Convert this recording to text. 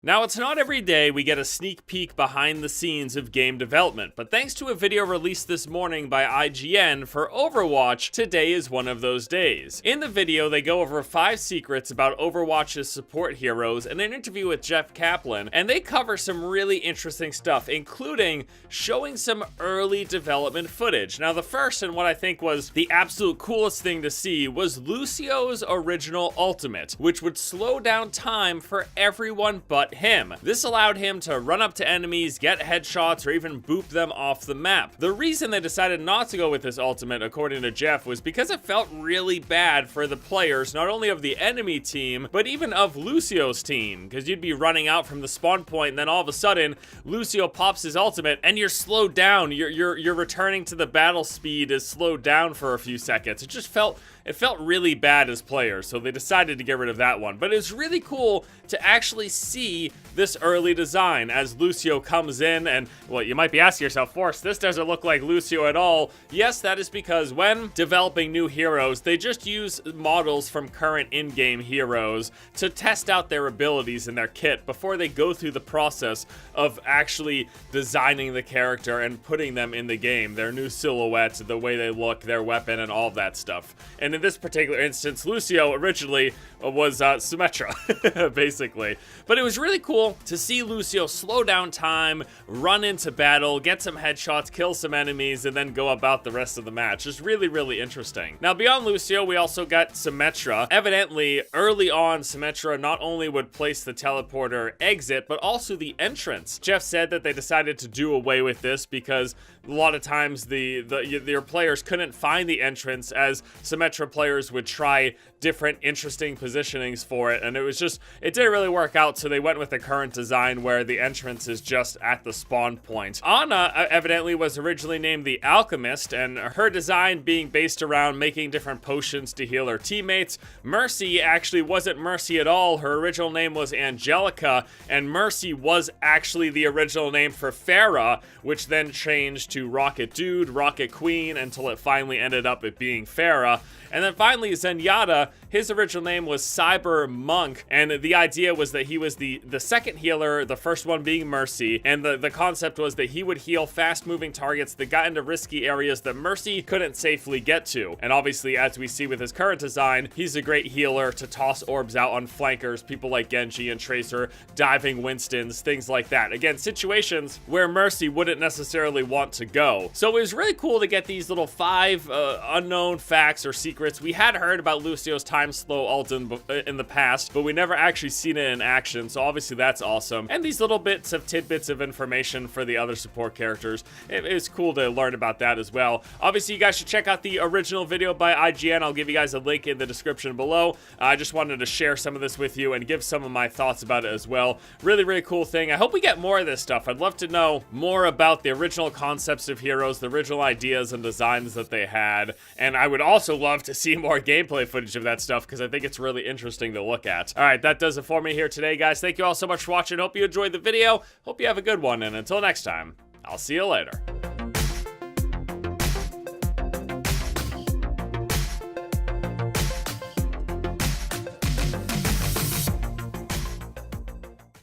Now, it's not every day we get a sneak peek behind the scenes of game development, but thanks to a video released this morning by IGN for Overwatch, today is one of those days. In the video, they go over 5 secrets about Overwatch's support heroes in an interview with Jeff Kaplan, and they cover some really interesting stuff, including showing some early development footage. Now, the first, and what I think was the absolute coolest thing to see, was Lucio's original ultimate, which would slow down time for everyone but him. This allowed him to run up to enemies, get headshots, or even boop them off the map. The reason they decided not to go with this ultimate, according to Jeff, was because it felt really bad for the players, not only of the enemy team, but even of Lucio's team, because you'd be running out from the spawn point, and then all of a sudden, Lucio pops his ultimate, and you're slowed down. You're returning to the battle speed is slowed down for a few seconds. It felt really bad as players, so they decided to get rid of that one. But it's really cool to actually see this early design as Lucio comes in, and, well, you might be asking yourself, Forrest, this doesn't look like Lucio at all. Yes, that is because when developing new heroes, they just use models from current in-game heroes to test out their abilities in their kit before they go through the process of actually designing the character and putting them in the game. Their new silhouettes, the way they look, their weapon, and all of that stuff. And in this particular instance, Lucio originally was Symmetra, basically. But it was really cool to see Lucio slow down time, run into battle, get some headshots, kill some enemies, and then go about the rest of the match. It's really, really interesting. Now, beyond Lucio, we also got Symmetra. Evidently, early on, Symmetra not only would place the teleporter exit, but also the entrance. Jeff said that they decided to do away with this because a lot of times your players couldn't find the entrance, as Symmetra players would try different interesting positionings for it, and it didn't really work out, so they went with the current design where the entrance is just at the spawn point. Ana evidently was originally named the Alchemist, and her design being based around making different potions to heal her teammates. Mercy actually wasn't Mercy at all. Her original name was Angelica, and Mercy was actually the original name for Pharah, which then changed to Rocket Dude, Rocket Queen, until it finally ended up it being Pharah. And then finally, Zenyatta, his original name was Cyber Monk, and the idea was that he was the second healer, the first one being Mercy, and the concept was that he would heal fast-moving targets that got into risky areas that Mercy couldn't safely get to. And obviously, as we see with his current design, he's a great healer to toss orbs out on flankers, people like Genji and Tracer, diving Winstons, things like that. Again, situations where Mercy wouldn't necessarily want to go. So it was really cool to get these little 5 unknown facts or secrets. We had heard about Lucio's time slow ult in the past, but we never actually seen it in action, so obviously that's awesome. And these little bits of tidbits of information for the other support characters, it was cool to learn about that as well. Obviously, you guys should check out the original video by IGN. I'll give you guys a link in the description below. I just wanted to share some of this with you and give some of my thoughts about it as well. Really, really cool thing. I hope we get more of this stuff. I'd love to know more about the original concepts of heroes, the original ideas and designs that they had, and I would also love to see more gameplay footage of that stuff because I think it's really interesting to look at. All right, that does it for me here today, guys. Thank you all so much for watching. Hope you enjoyed the video. Hope you have a good one, and until next time, I'll see you later.